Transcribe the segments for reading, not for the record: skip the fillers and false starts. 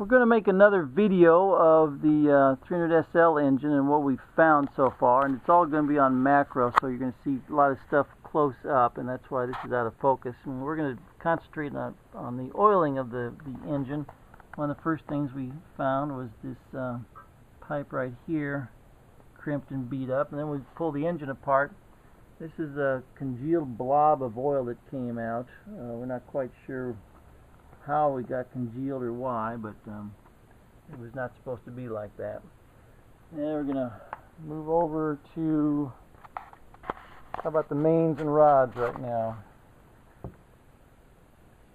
We're going to make another video of the 300SL engine and what we've found so far, and it's all going to be on macro, so you're going to see a lot of stuff close up, and that's why this is out of focus. And we're going to concentrate on the oiling of the engine. One of the first things we found was this pipe right here, crimped and beat up, and then we pulled the engine apart. This is a congealed blob of oil that came out. We're not quite sure how we got congealed or why, but it was not supposed to be like that. And we're going to move over to, how about the mains and rods right now?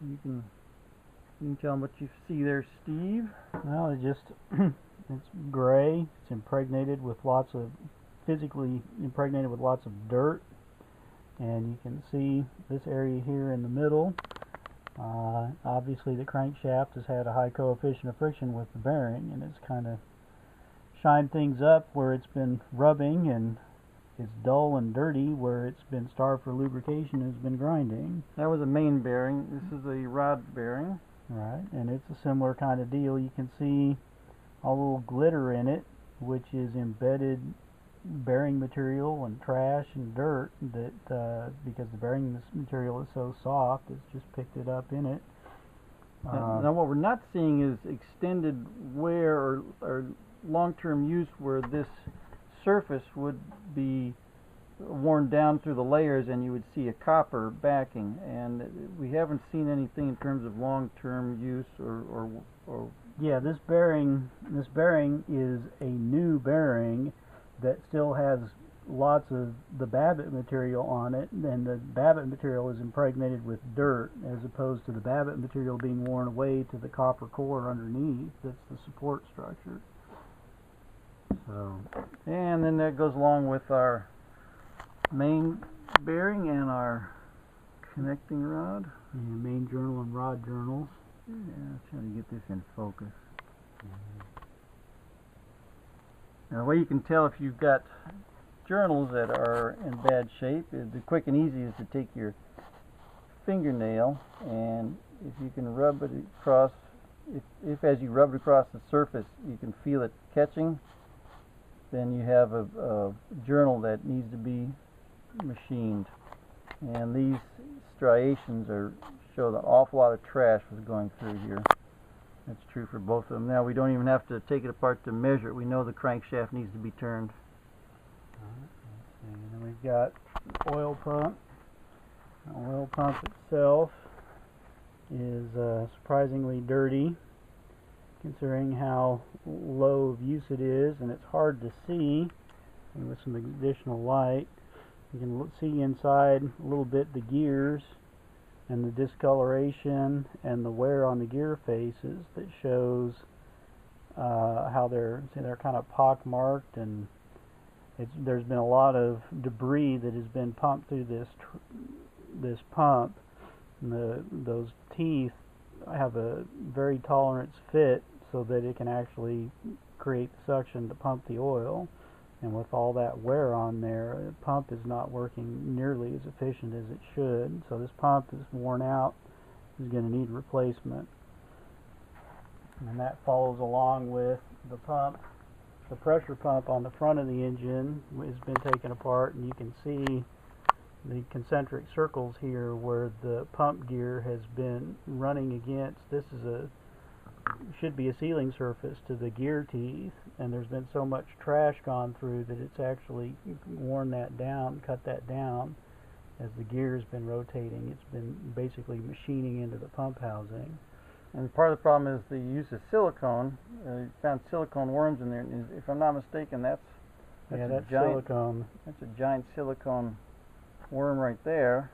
You can tell them what you see there, Steve. Well, it's gray. It's impregnated with physically impregnated with lots of dirt, and you can see this area here in the middle. Obviously the crankshaft has had a high coefficient of friction with the bearing, and it's kind of shined things up where it's been rubbing, and it's dull and dirty where it's been starved for lubrication and has been grinding. That was a main bearing. This is a rod bearing. Right, and it's a similar kind of deal. You can see a little glitter in it, which is embedded bearing material and trash and dirt that because the bearing material is so soft, it's just picked it up in it. Now what we're not seeing is extended wear or long-term use where this surface would be worn down through the layers and you would see a copper backing, and we haven't seen anything in terms of long-term use or yeah, this bearing is a new bearing that still has lots of the Babbitt material on it, and the Babbitt material is impregnated with dirt, as opposed to the Babbitt material being worn away to the copper core underneath. That's the support structure. So, and then that goes along with our main bearing and our connecting rod. Yeah, main journal and rod journals. Yeah, trying to get this in focus. Now, the way you can tell if you've got journals that are in bad shape, the quick and easy is to take your fingernail, and if you can rub it across, if as you rub it across the surface you can feel it catching, then you have a journal that needs to be machined. And these striations show the awful lot of trash was going through here. That's true for both of them. Now we don't even have to take it apart to measure it. We know the crankshaft needs to be turned. Let's see. And then we've got the oil pump. The oil pump itself is surprisingly dirty, considering how low of use it is, and it's hard to see. And with some additional light, you can see inside a little bit the gears and the discoloration and the wear on the gear faces that shows how they're kind of pock-marked, and there's been a lot of debris that has been pumped through this pump. And those teeth have a very tolerance fit so that it can actually create suction to pump the oil. And with all that wear on there, the pump is not working nearly as efficient as it should. So this pump is worn out, is going to need replacement. And that follows along with the pump. The pressure pump on the front of the engine has been taken apart, and you can see the concentric circles here where the pump gear has been running against. This is should be a sealing surface to the gear teeth, and there's been so much trash gone through that it's actually worn that down, cut that down. As the gear has been rotating, it's been basically machining into the pump housing. And part of the problem is the use of silicone. You found silicone worms in there. If I'm not mistaken, that's silicone. That's a giant silicone worm right there.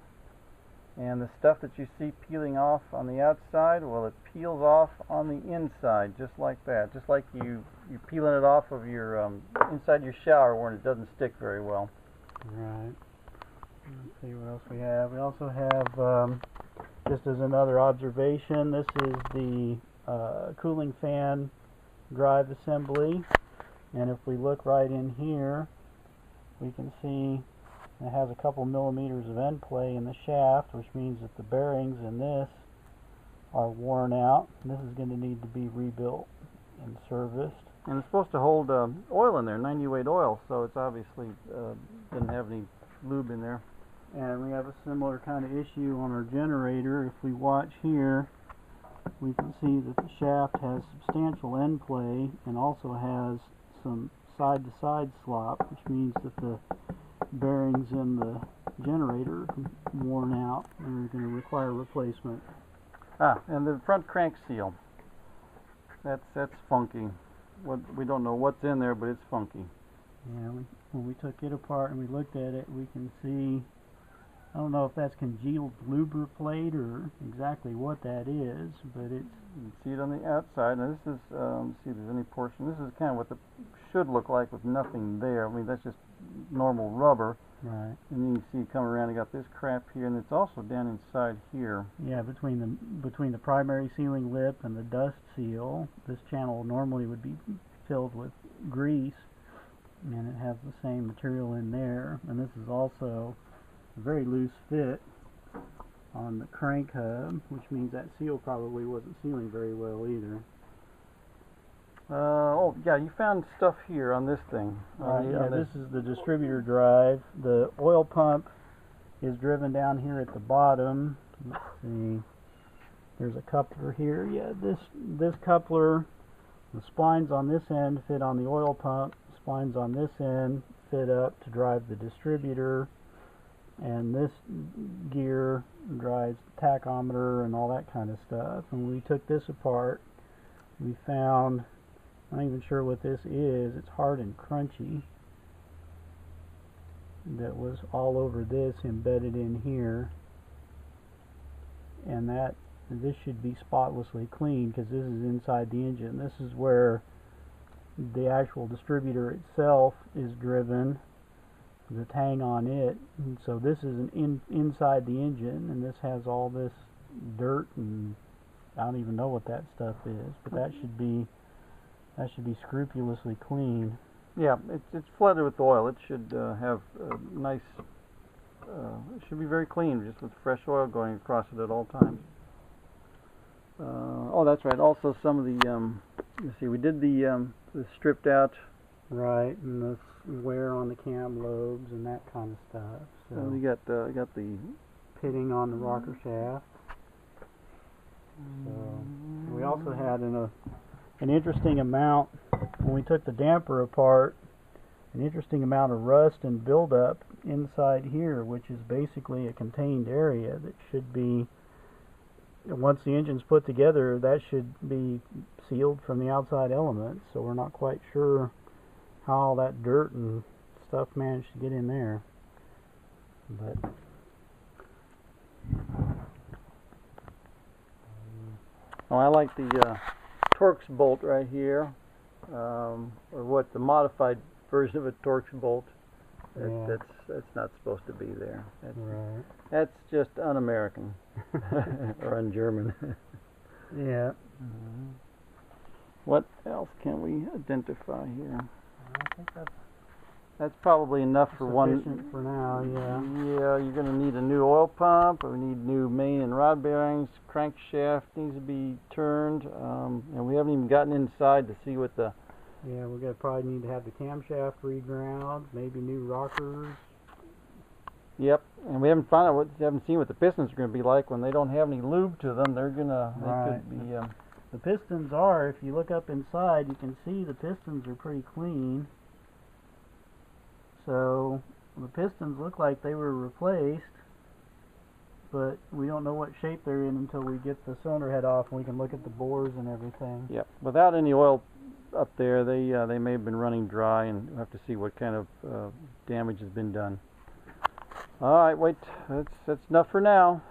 And the stuff that you see peeling off on the outside, well, it peels off on the inside, just like that. Just like you're peeling it off of your inside your shower when it doesn't stick very well. Right. Let's see what else we have. We also have, just as another observation, this is the cooling fan drive assembly. And if we look right in here, we can see it has a couple millimeters of end play in the shaft, which means that the bearings in this are worn out. This is going to need to be rebuilt and serviced. And it's supposed to hold oil in there, 90 weight oil, so it's obviously didn't have any lube in there. And we have a similar kind of issue on our generator. If we watch here, we can see that the shaft has substantial end play and also has some side-to-side slop, which means that the bearings in the generator are worn out and are going to require replacement. And the front crank seal. That's funky. We don't know what's in there, but it's funky. Yeah, when we took it apart and we looked at it, we can see, I don't know if that's congealed louver plate or exactly what that is, but it's... You can see it on the outside. Now this is, see if there's any portion. This is kind of what it should look like with nothing there. I mean, that's just normal rubber. Right. And then you can see it come around. You got this crap here, and it's also down inside here. Yeah, between the primary sealing lip and the dust seal, this channel normally would be filled with grease, and it has the same material in there. And this is also a very loose fit on the crank hub, which means that seal probably wasn't sealing very well either. Oh yeah, you found stuff here on this thing. Yeah, this is the distributor drive. The oil pump is driven down here at the bottom. Let's see. There's a coupler here. Yeah, this coupler, the splines on this end fit on the oil pump. Splines on this end fit up to drive the distributor. And this gear drives the tachometer and all that kind of stuff. And when we took this apart, we found, I'm not even sure what this is, it's hard and crunchy, that was all over this, embedded in here. And this should be spotlessly clean because this is inside the engine. This is where the actual distributor itself is driven, the tang on it, and so this is inside the engine, and this has all this dirt, and I don't even know what that stuff is, but that should be scrupulously clean. Yeah, it's flooded with oil. It should have a nice, it should be very clean, just with fresh oil going across it at all times. Oh, that's right. Also, some of the, let's see, we did the stripped out. Right, and the wear on the cam lobes and that kind of stuff. So we got the pitting on the rocker shaft. So we also had an interesting amount, when we took the damper apart, an interesting amount of rust and buildup inside here, which is basically a contained area that should be, once the engine's put together, that should be sealed from the outside elements. So we're not quite sure how all that dirt and stuff managed to get in there. But oh, I like the Torx bolt right here, or what, the modified version of a Torx bolt. yeah. That's not supposed to be there. Right. That's just un-American or un-German. Yeah. What else can we identify here? I think That's probably enough for sufficient for now. Yeah. Yeah, you're going to need a new oil pump. We need new main and rod bearings. Crankshaft needs to be turned, and we haven't even gotten inside to see what the. Yeah, we're gonna probably need to have the camshaft reground, maybe new rockers. Yep, and we haven't seen what the pistons are going to be like when they don't have any lube to them. They could be. The pistons are, if you look up inside, you can see the pistons are pretty clean. So the pistons look like they were replaced, but we don't know what shape they're in until we get the cylinder head off and we can look at the bores and everything. Yep, without any oil up there, they may have been running dry, and we'll have to see what kind of damage has been done. All right, wait, that's enough for now.